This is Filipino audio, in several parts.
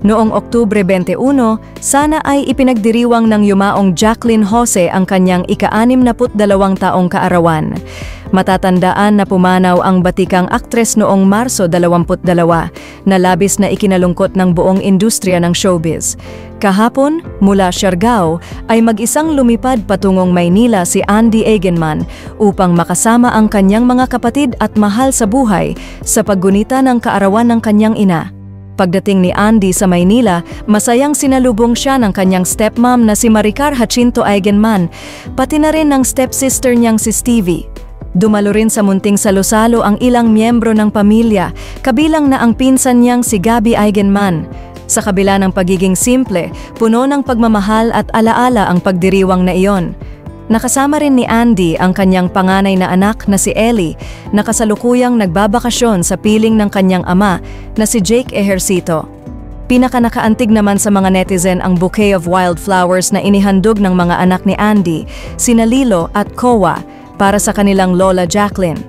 Noong Oktubre 21, sana ay ipinagdiriwang ng yumaong Jacqueline Jose ang kanyang ika-62 taong kaarawan. Matatandaan na pumanaw ang batikang aktres noong Marso 22 na labis na ikinalungkot ng buong industriya ng showbiz. Kahapon, mula Siargao, ay mag-isang lumipad patungong Maynila si Andy Eigenman upang makasama ang kanyang mga kapatid at mahal sa buhay sa paggunita ng kaarawan ng kanyang ina. Pagdating ni Andy sa Maynila, masayang sinalubong siya ng kanyang stepmom na si Maricar Jacinto Eigenman, pati na rin ng stepsister niyang si Stevie. Dumalo rin sa munting salo-salo ang ilang miyembro ng pamilya, kabilang na ang pinsan niyang si Gabby Eigenman. Sa kabila ng pagiging simple, puno ng pagmamahal at alaala ang pagdiriwang na iyon. Nakasama rin ni Andy ang kanyang panganay na anak na si Ellie, na kasalukuyang nagbabakasyon sa piling ng kanyang ama na si Jake Ejercito. Pinakanakaantig naman sa mga netizen ang bouquet of wildflowers na inihandog ng mga anak ni Andy, sina Lilo at Kowa, para sa kanilang lola Jacqueline.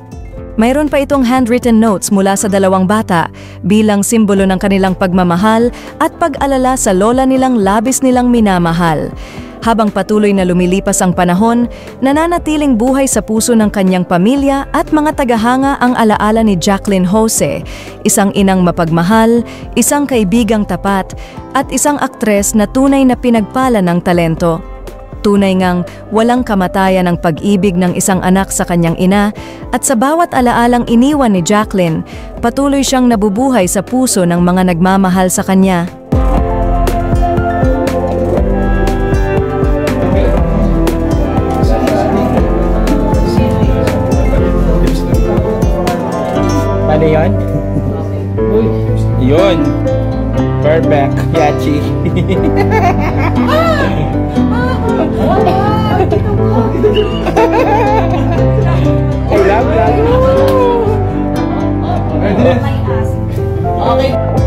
Mayroon pa itong handwritten notes mula sa dalawang bata bilang simbolo ng kanilang pagmamahal at pag-alala sa lola nilang labis nilang minamahal. Habang patuloy na lumilipas ang panahon, nananatiling buhay sa puso ng kanyang pamilya at mga tagahanga ang alaala ni Jacqueline Jose, isang inang mapagmahal, isang kaibigang tapat, at isang aktres na tunay na pinagpala ng talento. Tunay ngang walang kamatayan ang pag-ibig ng isang anak sa kanyang ina, at sa bawat alaalang iniwan ni Jacqueline, patuloy siyang nabubuhay sa puso ng mga nagmamahal sa kanya. Ano yun? Yun. Perfect. Yachi. I love that. Okay.